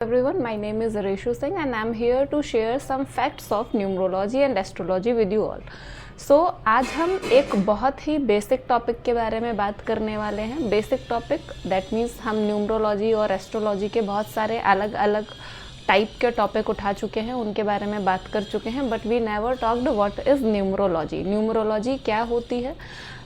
Everyone, my name is Reshu Singh and I'm here to share some facts of numerology and astrology with you all. आज हम एक बहुत ही basic topic के बारे में बात करने वाले हैं. बेसिक टॉपिक दैट मीन्स हम न्यूमरोलॉजी और एस्ट्रोलॉजी के बहुत सारे अलग अलग टाइप के टॉपिक उठा चुके हैं, उनके बारे में बात कर चुके हैं, but we never talked what is numerology. Numerology क्या होती है?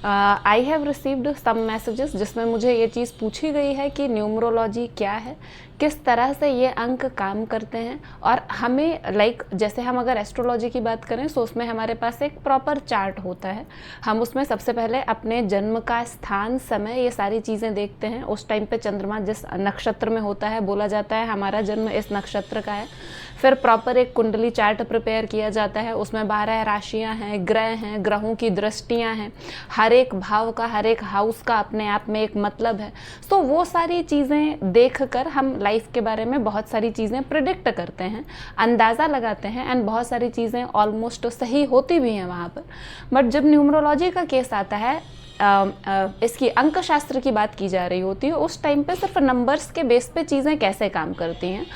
I have received some messages जिसमें मुझे ये चीज़ पूछी गई है कि न्यूमरोलॉजी क्या है, किस तरह से ये अंक काम करते हैं, और हमें जैसे हम अगर एस्ट्रोलॉजी की बात करें तो उसमें हमारे पास एक प्रॉपर चार्ट होता है. हम उसमें सबसे पहले अपने जन्म का स्थान, समय, ये सारी चीज़ें देखते हैं. उस टाइम पे चंद्रमा जिस नक्षत्र में होता है, बोला जाता है हमारा जन्म इस नक्षत्र का है. फिर प्रॉपर एक कुंडली चार्ट प्रिपेयर किया जाता है. उसमें 12 राशियां हैं, ग्रह हैं, ग्रहों की दृष्टियां हैं, हर एक भाव का, हर एक हाउस का अपने आप में एक मतलब है. तो वो सारी चीज़ें देखकर हम लाइफ के बारे में बहुत सारी चीज़ें प्रिडिक्ट करते हैं, अंदाज़ा लगाते हैं, एंड बहुत सारी चीज़ें ऑलमोस्ट सही होती भी हैं वहाँ पर. बट जब न्यूमरोलॉजी का केस आता है, इसकी अंकशास्त्र की बात की जा रही होती है, उस टाइम पे सिर्फ नंबर्स के बेस पे चीज़ें कैसे काम करती हैं.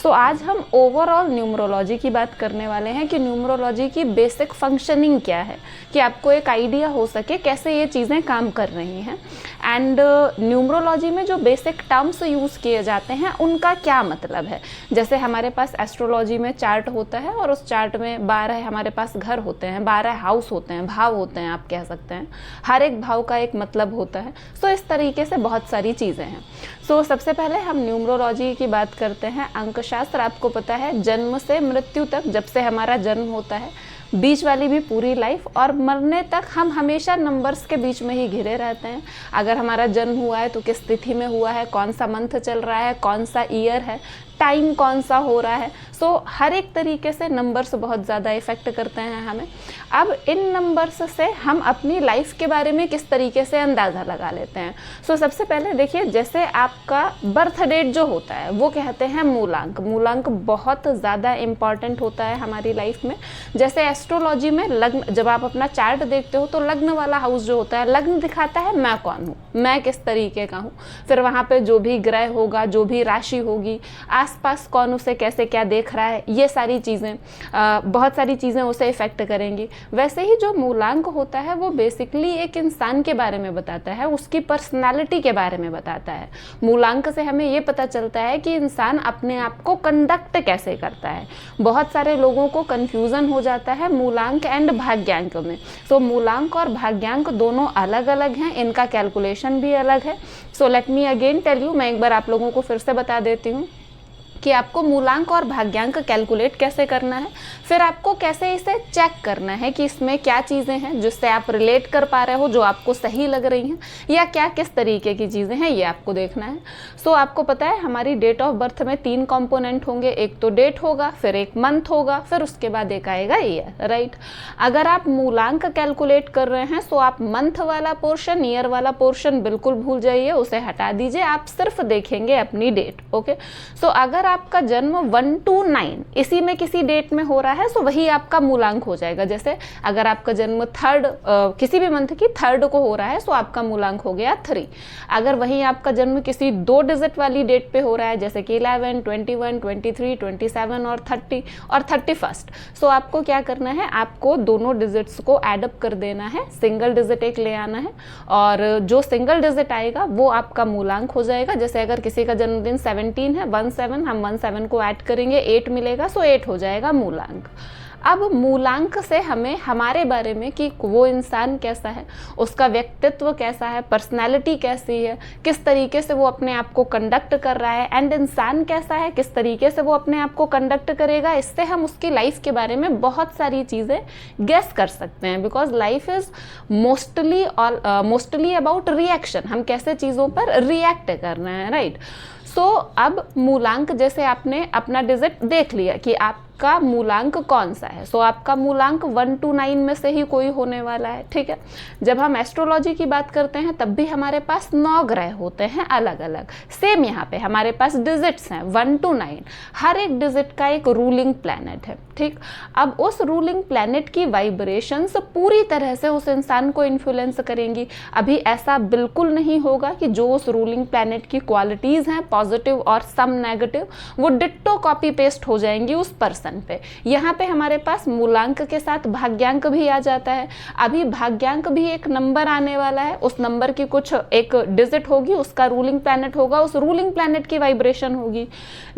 आज हम ओवरऑल न्यूमरोलॉजी की बात करने वाले हैं कि न्यूमरोलॉजी की बेसिक फंक्शनिंग क्या है, कि आपको एक आइडिया हो सके कैसे ये चीज़ें काम कर रही हैं. एंड न्यूमरोलॉजी में जो बेसिक टर्म्स यूज़ किए जाते हैं उनका क्या मतलब है. जैसे हमारे पास एस्ट्रोलॉजी में चार्ट होता है और उस चार्ट में 12 हमारे पास घर होते हैं, 12 हाउस होते हैं, भाव होते हैं, आप कह सकते हैं. हर एक भाव का एक मतलब होता है. इस तरीके से बहुत सारी चीज़ें हैं. सबसे पहले हम न्यूमरोलॉजी की बात करते हैं. अंकशास्त्र आपको पता है जन्म से मृत्यु तक, जब से हमारा जन्म होता है, बीच वाली भी पूरी लाइफ और मरने तक हम हमेशा नंबर्स के बीच में ही घिरे रहते हैं. अगर हमारा जन्म हुआ है तो किस तिथि में हुआ है, कौन सा मंथ चल रहा है, कौन सा ईयर है, टाइम कौन सा हो रहा है. हर एक तरीके से नंबर्स बहुत ज़्यादा इफ़ेक्ट करते हैं हमें. अब इन नंबर्स से हम अपनी लाइफ के बारे में किस तरीके से अंदाज़ा लगा लेते हैं. सबसे पहले देखिए, जैसे आपका बर्थ डेट जो होता है वो कहते हैं मूलांक. मूलांक बहुत ज़्यादा इम्पॉर्टेंट होता है हमारी लाइफ में. जैसे एस्ट्रोलॉजी में लग्न, जब आप अपना चार्ट देखते हो तो लग्न वाला हाउस जो होता है, लग्न दिखाता है मैं कौन हूँ, मैं किस तरीके का हूँ. फिर वहाँ पे जो भी ग्रह होगा, जो भी राशि होगी, आसपास कौन उसे कैसे क्या देख रहा है, ये सारी चीज़ें, बहुत सारी चीज़ें उसे इफ़ेक्ट करेंगी. वैसे ही जो मूलांक होता है वो बेसिकली एक इंसान के बारे में बताता है, उसकी पर्सनालिटी के बारे में बताता है. मूलांक से हमें ये पता चलता है कि इंसान अपने आप को कंडक्ट कैसे करता है. बहुत सारे लोगों को कन्फ्यूज़न हो जाता है मूलांक एंड भाग्यांक में. मूलांक और भाग्यांक दोनों अलग अलग हैं, इनका कैलकुलेशन भी अलग है. Let me again tell you, मैं एक बार आप लोगों को फिर से बता देती हूँ कि आपको मूलांक और भाग्यांक कैलकुलेट कैसे करना है, फिर आपको कैसे इसे चेक करना है कि इसमें क्या चीज़ें हैं जिससे आप रिलेट कर पा रहे हो, जो आपको सही लग रही हैं, या क्या किस तरीके की चीज़ें हैं, ये आपको देखना है. आपको पता है हमारी डेट ऑफ बर्थ में 3 कंपोनेंट होंगे. एक तो डेट होगा, फिर एक मंथ होगा, फिर उसके बाद एक आएगा ईयर, राइट. अगर आप मूलांक कैलकुलेट कर रहे हैं तो आप मंथ वाला पोर्शन, ईयर वाला पोर्शन बिल्कुल भूल जाइए, उसे हटा दीजिए. आप सिर्फ देखेंगे अपनी डेट. ओके. अगर आपका जन्म 1 to 9 इसी में किसी डेट में हो रहा है तो वही आपका मूलांक हो जाएगा. जैसे अगर आपका जन्म 3rd किसी भी मंथ की 3rd को हो रहा है तो आपका मूलांक हो गया 3. अगर वहीं आपका जन्म किसी 2 डिजिट वाली डेट पे हो रहा है, जैसे कि 11, 21, 23, 27 और 30 और 31, आपको क्या करना है, आपको दोनों डिजिट्स को एडअप कर देना है, सिंगल डिजिट एक ले आना है, और जो सिंगल डिजिट आएगा वो आपका मूलांक हो जाएगा. जैसे अगर किसी का जन्मदिन 17 है, 17, हम 17 को ऐड करेंगे, 8 मिलेगा, 8 हो जाएगा मूलांक. अब मूलांक से हमें हमारे बारे में कि वो इंसान कैसा है, उसका व्यक्तित्व कैसा है, पर्सनैलिटी कैसी है, किस तरीके से वो अपने आप को कंडक्ट कर रहा है, एंड इंसान कैसा है, किस तरीके से वो अपने आप को कंडक्ट करेगा, इससे हम उसकी लाइफ के बारे में बहुत सारी चीज़ें गेस कर सकते हैं. Because life is mostly about reaction, हम कैसे चीज़ों पर रिएक्ट करना है, राइट. अब मूलांक, जैसे आपने अपना डिजिट देख लिया कि आप आपका मूलांक कौन सा है। सो आपका मूलांक 1 to 9 में से ही कोई होने वाला है, ठीक है। जब हम एस्ट्रोलॉजी की बात करते हैं तब भी हमारे पास 9 ग्रह होते हैं अलग अलग। सेम यहाँ पे हमारे पास डिजिट्स हैं 1 to 9, हर एक डिजिट का एक रूलिंग प्लैनेट है, ठीक। अब उस रूलिंग प्लैनेट की वाइब्रेशंस पूरी तरह से उस इंसान को इन्फ्लुएंस करेंगी। अभी ऐसा बिल्कुल नहीं होगा कि जो उस रूलिंग प्लैनेट की क्वालिटीज़ हैं पॉजिटिव और सम नेगेटिव, वो डिट्टो कॉपी पेस्ट हो जाएंगी उस पर्सन पे। यहाँ पे हमारे पास मूलांक के साथ भाग्यांक भी आ जाता है। अभी भाग्यांक भी एक नंबर आने वाला है, उस नंबर की कुछ एक डिजिट होगी, उसका रूलिंग प्लैनेट होगा, उस रूलिंग प्लैनेट की वाइब्रेशन होगी।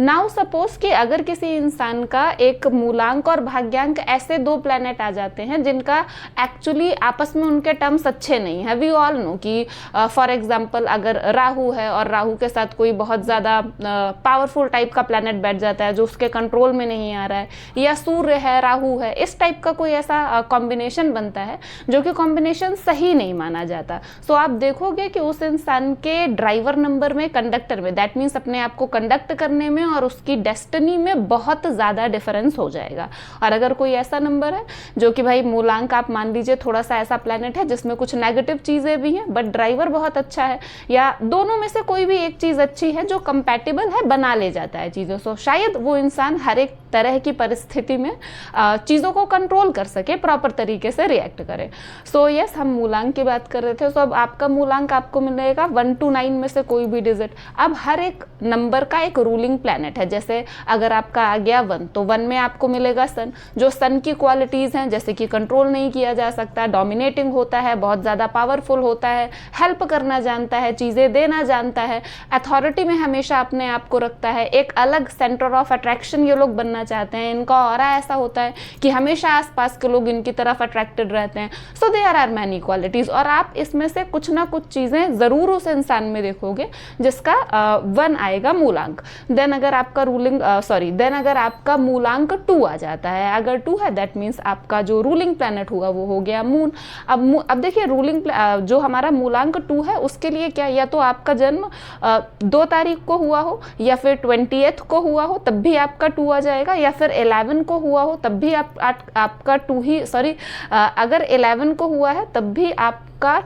नाउ सपोज कि अगर किसी इंसान का एक मूलांक और भाग्यांक ऐसे दो प्लैनेट आ जाते हैं जिनका एक्चुअली आपस में उनके टर्म्स अच्छे नहीं है। वी ऑल नो कि फॉर एग्जांपल अगर राहु है और राहु के साथ कोई बहुत ज़्यादा पावरफुल टाइप का प्लैनेट बैठ जाता है जो उसके कंट्रोल में नहीं आ रहा है, या सूर्य है राहु है, इस टाइप का कोई ऐसा कॉम्बिनेशन बनता है जो कि कॉम्बिनेशन सही नहीं माना जाता। सो आप देखोगे कि उस इंसान के ड्राइवर नंबर में, कंडक्टर में, दैट मीन्स अपने आप को कंडक्ट करने में और उसकी डेस्टिनी में बहुत ज़्यादा डिफरेंस हो जाएगा। और अगर कोई ऐसा नंबर है जो कि भाई मूलांक आप मान लीजिए थोड़ा सा ऐसा प्लैनेट है जिसमें कुछ नेगेटिव चीज़ें भी हैं बट ड्राइवर बहुत अच्छा है, या दोनों में से कोई भी एक चीज़ अच्छी है जो कंपैटिबल है, बना ले जाता है चीज़ों। सो शायद वो इंसान हर एक तरह की परिस्थिति में चीज़ों को कंट्रोल कर सके, प्रॉपर तरीके से रिएक्ट करे। सो यस, हम मूलांक की बात कर रहे थे। सो अब आपका मूलांक आपको मिलेगा 1 to 9 में से कोई भी डिजिट। अब हर एक नंबर का एक रूलिंग प्लैनेट है। जैसे अगर आपका आ गया 1 तो 1 में आपको मिलेगा सन, जो सन की क्वालिटीज़ हैं जैसे कि कंट्रोल नहीं किया जा सकता, डोमिनेटिंग होता है, बहुत ज़्यादा पावरफुल होता है, हेल्प करना जानता है, चीज़ें देना जानता है, अथॉरिटी में हमेशा अपने आप को रखता है, एक अलग सेंटर ऑफ अट्रैक्शन ये लोग बनना चाहते हैं, इनका ऑरा ऐसा होता है कि हमेशा आसपास के लोग इनकी तरफ अट्रैक्टेड रहते हैं। So there are many qualities, और आप इसमें से कुछ ना कुछ चीज़ें ज़रूर उस इंसान में देखोगे जिसका 1 आएगा मूलांक। देन अगर आपका मूलांक 2 आ जाता है, अगर 2 है दैट मीन्स आपका जो रूलिंग प्लैनेट हुआ वो हो गया मून। अब देखिए रूलिंग जो हमारा मूलांक 2 है उसके लिए क्या, या तो आपका जन्म 2 तारीख को हुआ हो, या फिर 20th को हुआ हो तब भी आपका 2 आ जाएगा, या फिर 11 को हुआ हो तब भी आपका 2 ही, अगर 11 को हुआ है तब भी आपका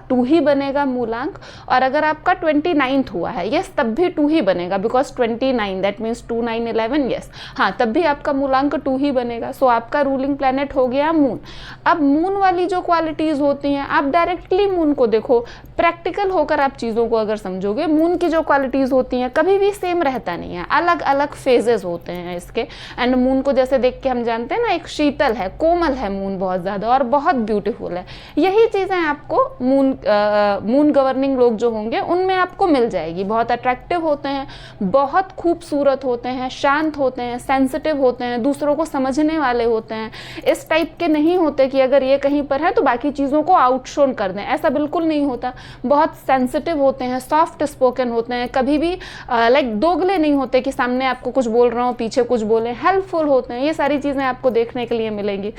2 ही बनेगा मूलांक। और अगर आपका 29th हुआ है, यस, तब भी 2 ही बनेगा, बिकॉज 29 दैट मीन्स 2 9 11, यस, हाँ, तब भी आपका मूलांक 2 ही बनेगा। सो आपका रूलिंग प्लैनेट हो गया मून। अब मून वाली जो क्वालिटीज़ होती हैं, आप डायरेक्टली मून को देखो, प्रैक्टिकल होकर आप चीज़ों को अगर समझोगे, मून की जो क्वालिटीज़ होती हैं कभी भी सेम रहता नहीं है, अलग अलग फेजेस होते हैं इसके। एंड मून को जैसे देख के हम जानते हैं ना, एक शीतल है, कोमल है मून बहुत ज़्यादा और बहुत ब्यूटीफुल है। यही चीज़ें आपको मून गवर्निंग लोग जो होंगे उनमें आपको मिल जाएगी। बहुत अट्रैक्टिव होते हैं, बहुत खूबसूरत होते हैं, शांत होते हैं, सेंसिटिव होते हैं, दूसरों को समझने वाले होते हैं। इस टाइप के नहीं होते कि अगर ये कहीं पर है तो बाकी चीज़ों को आउटशोन कर दें, ऐसा बिल्कुल नहीं होता। बहुत सेंसिटिव होते हैं, सॉफ्ट स्पोकन होते हैं, कभी भी लाइक दोगले नहीं होते कि सामने आपको कुछ बोल रहा हूँ पीछे कुछ बोले, हेल्पफुल होते हैं। ये सारी चीज़ें आपको देखने के लिए मिलेंगी।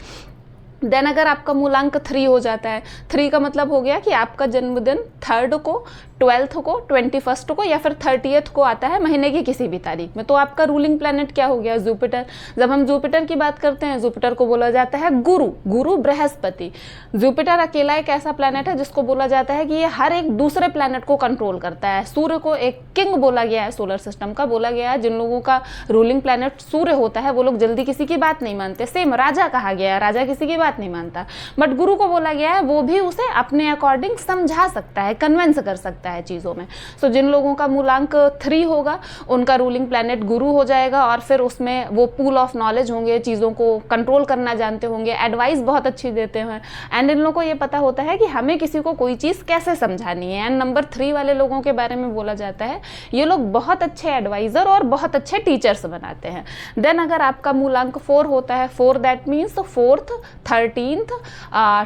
देन अगर आपका मूलांक 3 हो जाता है, 3 का मतलब हो गया कि आपका जन्मदिन 3rd को, 12th को, 21st को या फिर 30th को आता है महीने की किसी भी तारीख में, तो आपका रूलिंग प्लैनेट क्या हो गया, जुपिटर। जब हम जुपिटर की बात करते हैं, जुपिटर को बोला जाता है गुरु बृहस्पति। जुपिटर अकेला एक ऐसा प्लैनेट है जिसको बोला जाता है कि ये हर एक दूसरे प्लैनेट को कंट्रोल करता है। सूर्य को एक किंग बोला गया है, सोलर सिस्टम का बोला गया है। जिन लोगों का रूलिंग प्लैनेट सूर्य होता है वो लोग जल्दी किसी की बात नहीं मानते, सेम राजा कहा गया है, राजा किसी की बात नहीं मानता। बट गुरु को बोला गया है वो भी उसे अपने अकॉर्डिंग समझा सकता है, कन्विंस कर सकता है चीज़ों में। सो जिन लोगों का मूलांक 3 होगा उनका रूलिंग प्लैनेट गुरु हो जाएगा, और फिर उसमें वो पूल ऑफ नॉलेज होंगे, चीज़ों को कंट्रोल करना जानते होंगे, एडवाइस बहुत अच्छी देते हैं। एंड इन लोगों को ये पता होता है कि हमें किसी को कोई चीज़ कैसे समझानी है। एंड नंबर 3 वाले लोगों के बारे में बोला जाता है ये लोग बहुत अच्छे एडवाइज़र और बहुत अच्छे टीचर्स बनाते हैं। देन अगर आपका मूलांक 4 होता है, 4 that means 4th, 13th,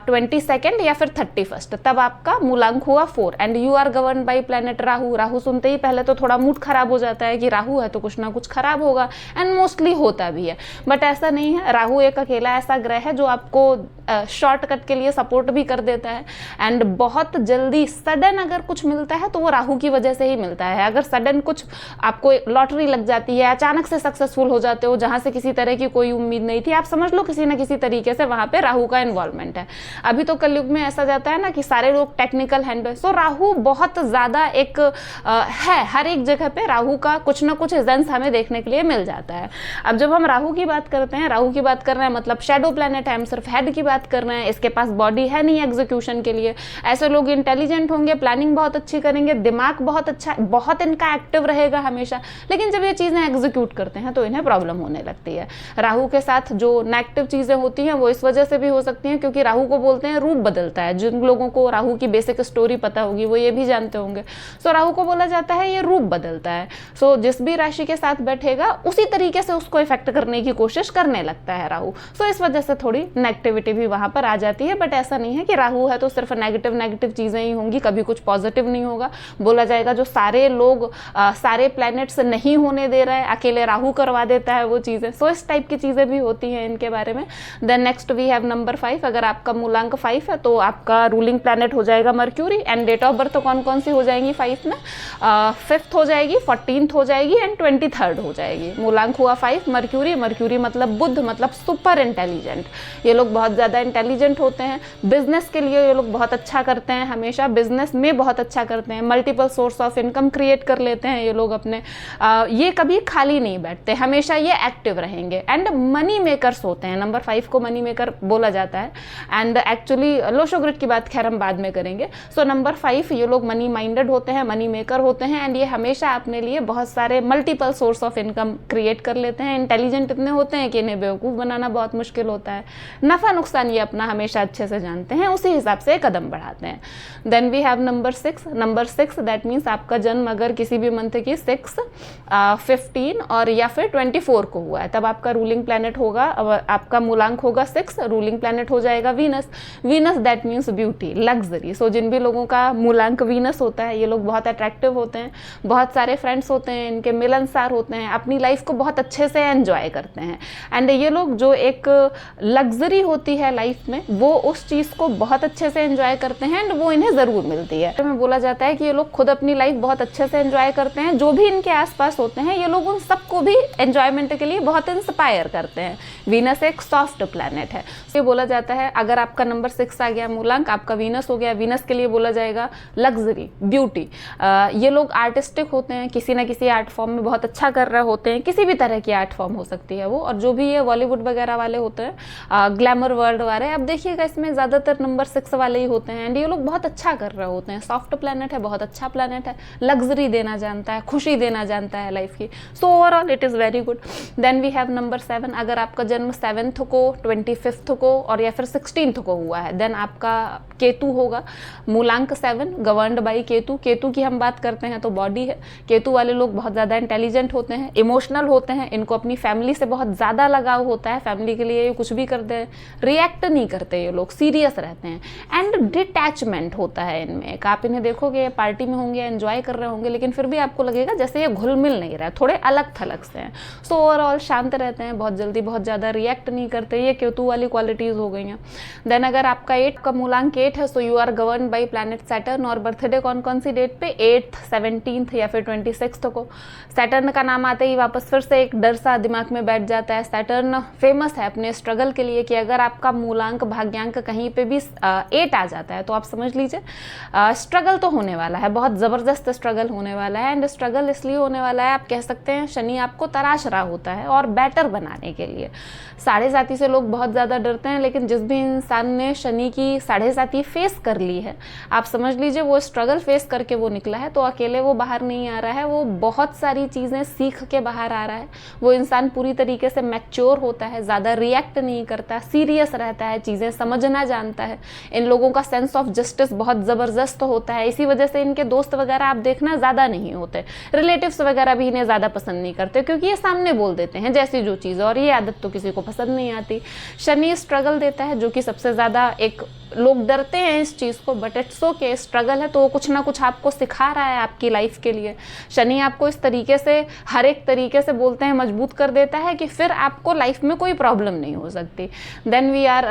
22nd या फिर 31st, तब आपका मूलांक हुआ 4 and you are govern govern by planet Rahu. Rahu सुनते ही पहले तो थोड़ा मूड खराब हो जाता है कि राहु है तो कुछ ना कुछ खराब होगा, एंड मोस्टली होता भी है, बट ऐसा नहीं है। राहु एक अकेला ऐसा ग्रह है जो आपको शॉर्टकट के लिए सपोर्ट भी कर देता है, एंड बहुत जल्दी सडन अगर कुछ मिलता है तो वो राहु की वजह से ही मिलता है। अगर सडन कुछ आपको लॉटरी लग जाती है, अचानक से सक्सेसफुल हो जाते हो जहां से किसी तरह की कोई उम्मीद नहीं थी, आप समझ लो किसी ना किसी तरीके से वहां पे राहु का इन्वॉल्वमेंट है। अभी तो कलयुग में ऐसा जाता है ना कि सारे लोग टेक्निकल हैंड, सो राहु बहुत ज्यादा एक है, हर एक जगह पे राहु का कुछ ना कुछ एजेंस हमें देखने के लिए मिल जाता है। अब जब हम राहु की बात करते हैं, राहु की बात कर रहे हैं मतलब शेडो प्लैनेट है, हम सिर्फ हेड की बात कर रहे हैं, इसके पास बॉडी है नहीं एग्जीक्यूशन के लिए। ऐसे लोग इंटेलिजेंट होंगे, प्लानिंग बहुत अच्छी करेंगे, दिमाग बहुत अच्छा, बहुत इनका एक्टिव रहेगा हमेशा, लेकिन जब ये चीजें एग्जीक्यूट करते हैं तो इन्हें प्रॉब्लम होने लगती है। राहु के साथ जो नेगेटिव चीजें होती हैं वो इस वजह से भी हो सकती हैं क्योंकि राहु को बोलते हैं रूप बदलता है। जिन लोगों को राहु की बेसिक स्टोरी पता होगी वो ये भी जानते होंगे। सो राहु को बोला जाता है ये रूप बदलता है। सो जिस भी राशि के साथ बैठेगा उसी तरीके से उसको इफेक्ट करने की कोशिश करने लगता है राहु। सो इस वजह से थोड़ी नेगेटिविटी भी वहां पर आ जाती है, बट ऐसा नहीं है कि राहु है तो सिर्फ नेगेटिव चीजें ही होंगी, कभी कुछ पॉजिटिव नहीं होगा। बोला जाएगा जो सारे लोग सारे प्लैनेट्स नहीं होने दे रहा है, अकेले राहु करवा देता है वो चीजें। सो इस टाइप की चीजें भी होती हैं इनके बारे में। Then next we have number 5। अगर आपका मूलांक 5 है तो आपका रूलिंग प्लैनेट हो जाएगा Mercury, and date of birth तो कौन कौन सी हो जाएंगी 5 में, 5th हो जाएगी, 14th हो जाएगी एंड 23rd हो जाएगी। मूलांक हुआ 5, मर्क्यूरी, मर्क्यूरी मतलब बुध, मतलब सुपर इंटेलिजेंट। ये लोग बहुत ज्यादा इंटेलिजेंट होते हैं। बिजनेस के लिए ये लोग बहुत अच्छा करते हैं, हमेशा बिजनेस में बहुत अच्छा करते हैं। Multiple source of income create कर लेते हैं ये लोग अपने। ये कभी खाली नहीं बैठते, हमेशा ये एक्टिव रहेंगे, एंड मनी मेकर्स होते हैं। नंबर 5 को मनी मेकर बोला जाता है, एंड एक्चुअली लोशोग्रिड की बात खैर हम बाद में करेंगे। सो नंबर 5 ये लोग मनी माइंडेड होते हैं, मनी मेकर होते हैं, एंड ये हमेशा अपने लिए बहुत सारे multiple source of income create कर लेते हैं। इंटेलिजेंट इतने होते हैं कि इन्हें बेवकूफ़ बनाना बहुत मुश्किल होता है। नफा नुकसान ये अपना हमेशा अच्छे से जानते हैं, उसी हिसाब से कदम बढ़ाते हैं। Then we have number 6। Number 6 that means आपका जन्म अगर किसी भी मंथ की 6, 15 और या फिर 24 को हुआ है तब आपका रूलिंग प्लैनेट होगा, आपका मूलांक होगा 6, रूलिंग प्लैनेट हो जाएगा Venus. Venus that means beauty, luxury. So जिन भी लोगों का मूलांक वीनस होता है ये लोग बहुत अट्रैक्टिव होते हैं, बहुत सारे फ्रेंड्स होते हैं, इनके मिलनसार होते हैं, अपनी लाइफ को बहुत अच्छे से एंजॉय करते हैं, एंड ये लोग जो एक लग्जरी होती है लाइफ में वो उस चीज़ को बहुत अच्छे से एंजॉय करते हैं, एंड वो इन्हें ज़रूर मिलती है। में बोला जाता है कि ये लोग खुद अपनी लाइफ बहुत अच्छे से एंजॉय करते हैं, जो भी इनके आसपास होते हैं ये लोग उन सबको भी एंजॉयमेंट के लिए बहुत इंस्पायर करते हैं। वीनस एक सॉफ्ट प्लैनेट है। ये बोला जाता है अगर आपका नंबर 6 आ गया मूलांक, आपका वीनस हो गया, वीनस के लिए बोला जाएगा लग्जरी, ब्यूटी। ये लोग आर्टिस्टिक होते हैं, किसी ना किसी आर्ट फॉर्म में बहुत अच्छा कर रहे होते हैं, किसी भी तरह की आर्ट फॉर्म हो सकती है वो, और जो भी ये बॉलीवुड वगैरह वाले होते हैं, ग्लैमर वर्ल्ड वाले, अब देखिएगा इसमें ज़्यादातर नंबर 6 वाले ही होते हैं, एंड ये लोग बहुत अच्छा कर रहे होते हैं। सॉफ्ट प्लैनेट है, बहुत अच्छा प्लैनेट है, लग्जरी देना जानता है, खुशी देना जानता है लाइफ की। So overall it is very good. Then we have number 7। अगर आपका जन्म 7th को, 25th को और या फिर 16th को हुआ है देन आपका केतु होगा। मूलांक 7, गवर्नड बाई केतु। केतु की हम बात करते हैं तो बॉडी है। केतु वाले लोग बहुत ज़्यादा इंटेलिजेंट होते हैं, इमोशनल होते हैं, इनको अपनी फैमिली से बहुत ज़्यादा लगाव होता है, फैमिली के लिए ये कुछ भी करते हैं, रिएक्ट नहीं करते ये लोग, सीरियस रहते हैं, एंड डिटैचमेंट होता है इनमें। आप इन्हें देखोगे पार्टी में होंगे, एंजॉय कर रहे होंगे, लेकिन फिर भी आपको लगेगा जैसे ये घुल मिल नहीं रहा है, थोड़े अलग थलग से हैं। सो ओवरऑल शांत रहते हैं, बहुत जल्दी बहुत ज़्यादा रिएक्ट नहीं करते, ये केतु वाली क्वालिटीज़ हो गई हैं। देन अगर आपका 8 का मूलांक 8 है, so you are govern by planet Saturn, और बर्थडे कौन कौन सी डेट पे, 8th, 17th या फिर 26th को। सैटर्न का नाम आते ही वापस फिर से एक डर सा दिमाग में बैठ जाता है। सैटर्न फेमस है अपने स्ट्रगल के लिए कि अगर आपका मूलांक भाग्यांक कहीं पे भी 8 आ जाता है तो आप समझ लीजिए स्ट्रगल तो होने वाला है, बहुत ज़बरदस्त स्ट्रगल होने वाला है। एंड स्ट्रगल इसलिए होने वाला है, आप कह सकते हैं शनि आपको तराश रहा होता है और बेटर बनाने के लिए। साढ़े साथी से लोग बहुत ज़्यादा डरते हैं, लेकिन जिस भी इंसान ने शनि की साढ़े साथी फेस कर ली है, आप समझ लीजिए वो स्ट्रगल फेस करके वो निकला है, तो अकेले वो बाहर नहीं आ रहा है, वो बहुत सारी चीज़ें सीख के बाहर आ रहा है। वो इंसान पूरी तरीके से मैच्योर होता है, ज़्यादा रिएक्ट नहीं करता, सीरियस रहता है, चीज़ें समझना जानता है। इन लोगों का सेंस ऑफ जस्टिस बहुत ज़बरदस्त होता है, इसी वजह से इनके दोस्त वगैरह आप देखना ज़्यादा नहीं होते, रिलेटिव्स वगैरह भी इन्हें ज़्यादा पसंद नहीं करते, क्योंकि ये सामने बोल देते हैं जैसी जो चीज़, और ये आदत तो किसी को पसंद नहीं आती। शनि स्ट्रगल देता है, जो कि सबसे ज़्यादा एक लोग डरते हैं इस चीज़ को, बट इट्स ओके, स्ट्रगल है तो वो कुछ ना कुछ आपको सिखा रहा है आपकी लाइफ के लिए। शनि आपको इस तरीके से, हर एक तरीके से बोलते हैं, मजबूत कर देता है कि फिर आपको लाइफ में कोई प्रॉब्लम नहीं हो सकती। Then we are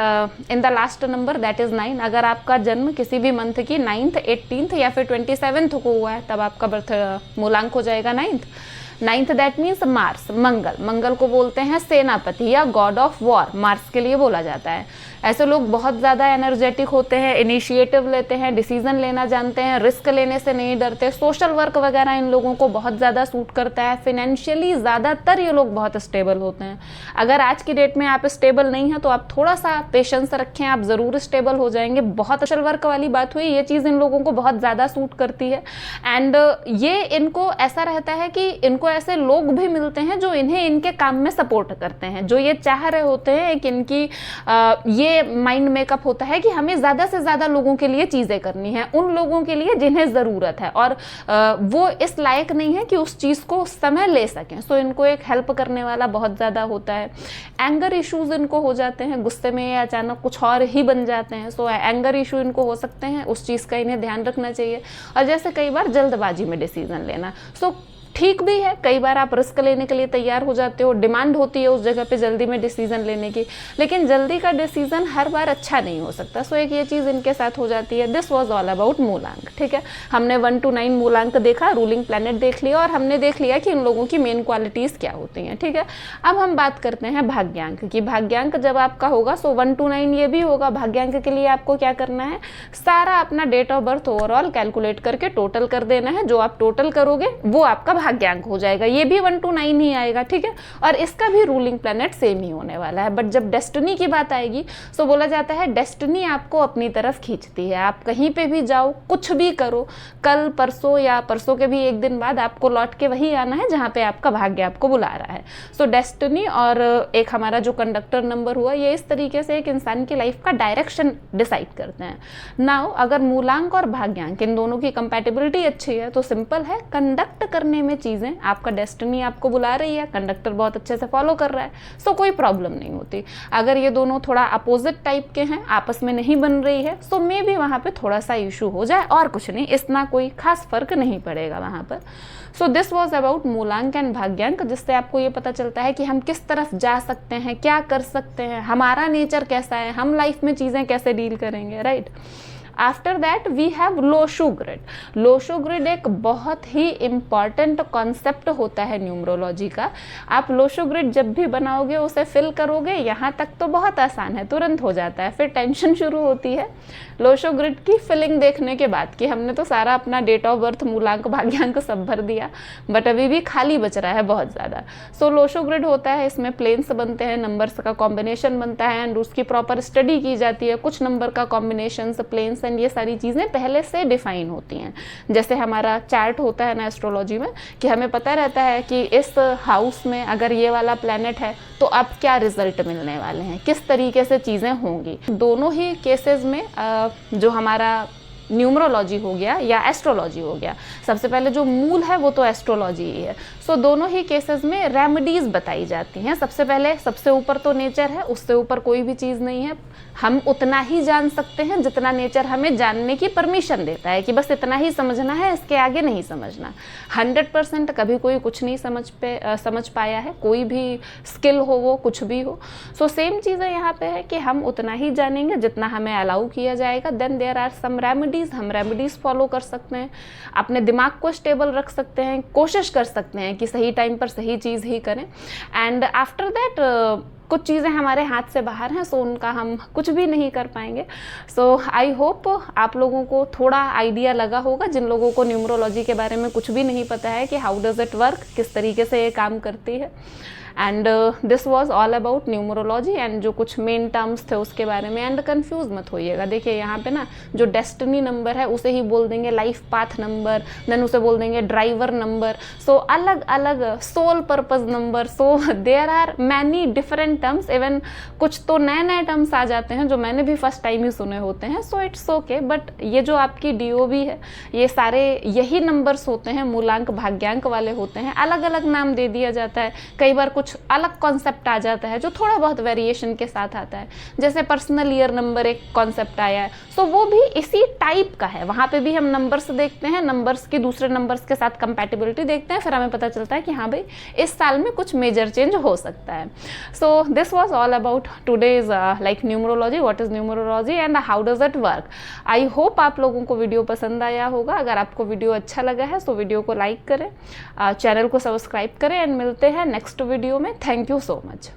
in the last number, that is 9। अगर आपका जन्म किसी भी मंथ की 9th, 18th या फिर 27th को हुआ है, तब आपका बर्थ मूलांक हो जाएगा 9th। दैट मीन्स मार्स, मंगल को बोलते हैं सेनापति या गॉड ऑफ वॉर, मार्स के लिए बोला जाता है। ऐसे लोग बहुत ज़्यादा एनर्जेटिक होते हैं, इनिशिएटिव लेते हैं, डिसीजन लेना जानते हैं, रिस्क लेने से नहीं डरते, सोशल वर्क वगैरह इन लोगों को बहुत ज़्यादा सूट करता है। फिनेंशियली ज़्यादातर ये लोग बहुत स्टेबल होते हैं। अगर आज की डेट में आप स्टेबल नहीं हैं तो आप थोड़ा सा पेशेंस रखें, आप ज़रूर स्टेबल हो जाएंगे। बहुत सोशल वर्क वाली बात हुई, ये चीज़ इन लोगों को बहुत ज़्यादा सूट करती है। एंड ये इनको ऐसा रहता है कि इनको ऐसे लोग भी मिलते हैं जो इन्हें इनके काम में सपोर्ट करते हैं, जो ये चाह रहे होते हैं कि इनकी ये माइंड मेकअप होता है कि हमें ज़्यादा से ज़्यादा लोगों के लिए चीज़ें करनी है, उन लोगों के लिए जिन्हें ज़रूरत है, और वो इस लायक नहीं है कि उस चीज़ को उस समय ले सकें। सो इनको एक हेल्प करने वाला बहुत ज़्यादा होता है। एंगर इश्यूज़ इनको हो जाते हैं, गुस्से में ये अचानक कुछ और ही बन जाते हैं। सो एंगर इशू इनको हो सकते हैं, उस चीज़ का इन्हें ध्यान रखना चाहिए। और जैसे कई बार जल्दबाजी में डिसीजन लेना, सो ठीक भी है, कई बार आप रिस्क लेने के लिए तैयार हो जाते हो, डिमांड होती है उस जगह पे जल्दी में डिसीजन लेने की, लेकिन जल्दी का डिसीजन हर बार अच्छा नहीं हो सकता। सो एक ये चीज़ इनके साथ हो जाती है। दिस वाज ऑल अबाउट मूलांक। ठीक है, हमने 1 to 9 मूलांक देखा, रूलिंग प्लैनेट देख लिया, और हमने देख लिया कि इन लोगों की मेन क्वालिटीज़ क्या होती हैं। ठीक है, अब हम बात करते हैं भाग्यांक की। भाग्यांक जब आपका होगा, सो 1 to 9 ये भी होगा। भाग्यांक के लिए आपको क्या करना है, सारा अपना date of birth overall calculate करके टोटल कर देना है। जो आप टोटल करोगे वो आपका भाग्यांक हो जाएगा। ये भी 1 to 9 ही आएगा। ठीक है, और इसका भी रूलिंग प्लैनेट सेम ही होने वाला है। बट जब डेस्टिनी की बात आएगी, तो बोला जाता है डेस्टिनी आपको अपनी तरफ खींचती है। आप कहीं पे भी जाओ, कुछ भी करो, कल परसों या परसों के भी एक दिन बाद आपको लौट के वही आना है जहाँ पे आपका भाग्य आपको बुला रहा है। सो डेस्टिनी और एक हमारा जो कंडक्टर नंबर हुआ, ये इस तरीके से एक इंसान की लाइफ का डायरेक्शन डिसाइड करते हैं। नाउ अगर मूलांक और भाग्यांक इन दोनों की कंपैटिबिलिटी अच्छी है तो सिंपल है, कंडक्ट करने में चीज़ें आपका डेस्टिनी आपको बुला रही है, कंडक्टर बहुत अच्छे से फॉलो कर रहा है, सो कोई प्रॉब्लम नहीं होती। अगर ये दोनों थोड़ा अपोजिट टाइप के हैं, आपस में नहीं बन रही है, सो मे भी वहाँ पे थोड़ा सा इशू हो जाए, और कुछ नहीं, इतना कोई खास फर्क नहीं पड़ेगा वहाँ पर। सो दिस वॉज अबाउट मूलांक एंड भाग्यांक, जिससे आपको ये पता चलता है कि हम किस तरफ जा सकते हैं, क्या कर सकते हैं, हमारा नेचर कैसा है, हम लाइफ में चीज़ें कैसे डील करेंगे, right. After that we have Lo Shu grid. Lo Shu grid एक बहुत ही इम्पॉर्टेंट कॉन्सेप्ट होता है न्यूमरोलॉजी का। आप लोशो ग्रिड जब भी बनाओगे, उसे फिल करोगे, यहाँ तक तो बहुत आसान है, तुरंत हो जाता है, फिर टेंशन शुरू होती है लोशो ग्रिड की फिलिंग देखने के बाद कि हमने तो सारा अपना डेट ऑफ बर्थ, मूलांक, भाग्यांक सब भर दिया, बट अभी भी खाली बच रहा है बहुत ज़्यादा। सो लोशो ग्रिड होता है, इसमें प्लेन्स बनते हैं, नंबर्स का कॉम्बिनेशन बनता है, एंड उसकी प्रॉपर स्टडी की जाती है। कुछ नंबर का कॉम्बिनेशन, प्लेन्स एंड ये सारी चीज़ें पहले से डिफाइन होती हैं। जैसे हमारा चार्ट होता है ना एस्ट्रोलॉजी में, कि हमें पता रहता है कि इस हाउस में अगर ये वाला प्लैनेट है तो अब क्या रिजल्ट मिलने वाले हैं, किस तरीके से चीज़ें होंगी। दोनों ही केसेस में जो हमारा न्यूमरोलॉजी हो गया या एस्ट्रोलॉजी हो गया, सबसे पहले जो मूल है वो तो एस्ट्रोलॉजी ही है। सो दोनों ही केसेस में रेमेडीज बताई जाती हैं। सबसे पहले, सबसे ऊपर तो नेचर है, उससे ऊपर कोई भी चीज़ नहीं है। हम उतना ही जान सकते हैं जितना नेचर हमें जानने की परमिशन देता है, कि बस इतना ही समझना है, इसके आगे नहीं समझना। 100% कभी कोई कुछ नहीं समझ पाया है, कोई भी स्किल हो वो कुछ भी हो। सो सेम चीज़ें यहाँ पे है कि हम उतना ही जानेंगे जितना हमें अलाउ किया जाएगा। Then there are some remedies, हम रेमेडीज फॉलो कर सकते हैं, अपने दिमाग को स्टेबल रख सकते हैं, कोशिश कर सकते हैं कि सही टाइम पर सही चीज़ ही करें। एंड आफ्टर दैट कुछ चीज़ें हमारे हाथ से बाहर हैं, सो उनका हम कुछ भी नहीं कर पाएंगे। सो आई होप आप लोगों को थोड़ा आइडिया लगा होगा, जिन लोगों को न्यूमरोलॉजी के बारे में कुछ भी नहीं पता है कि हाउ डज इट वर्क, किस तरीके से ये काम करती है। And this was all about numerology and जो कुछ मेन टर्म्स थे उसके बारे में। एंड कंफ्यूज मत होइएगा, देखिए यहाँ पे ना जो डेस्टिनी नंबर है उसे ही बोल देंगे लाइफ पाथ नंबर, देन उसे बोल देंगे ड्राइवर नंबर, सो अलग अलग soul purpose number. So there are many different terms, even कुछ तो नए नए टर्म्स आ जाते हैं जो मैंने भी फर्स्ट टाइम ही सुने होते हैं। सो इट्स ओके, बट ये जो आपकी DOB है, ये सारे यही नंबर्स होते हैं, मूलांक भाग्यांक वाले होते हैं, अलग अलग नाम दे दिया जाता है। कई बार कुछ कुछ अलग कॉन्सेप्ट आ जाता है जो थोड़ा बहुत वेरिएशन के साथ आता है, जैसे पर्सनल ईयर नंबर एक कॉन्सेप्ट आया है, सो वो भी इसी टाइप का है। वहाँ पे भी हम नंबर्स देखते हैं, नंबर्स की दूसरे नंबर्स के साथ कंपैटिबिलिटी देखते हैं, फिर हमें पता चलता है कि हाँ भाई इस साल में कुछ मेजर चेंज हो सकता है। So this was all about today's like numerology, what is numerology and how does it work. I hope आप लोगों को वीडियो पसंद आया होगा। अगर आपको वीडियो अच्छा लगा है तो वीडियो को लाइक करें, चैनल को सब्सक्राइब करें एंड मिलते हैं नेक्स्ट वीडियो में। Thank you so much.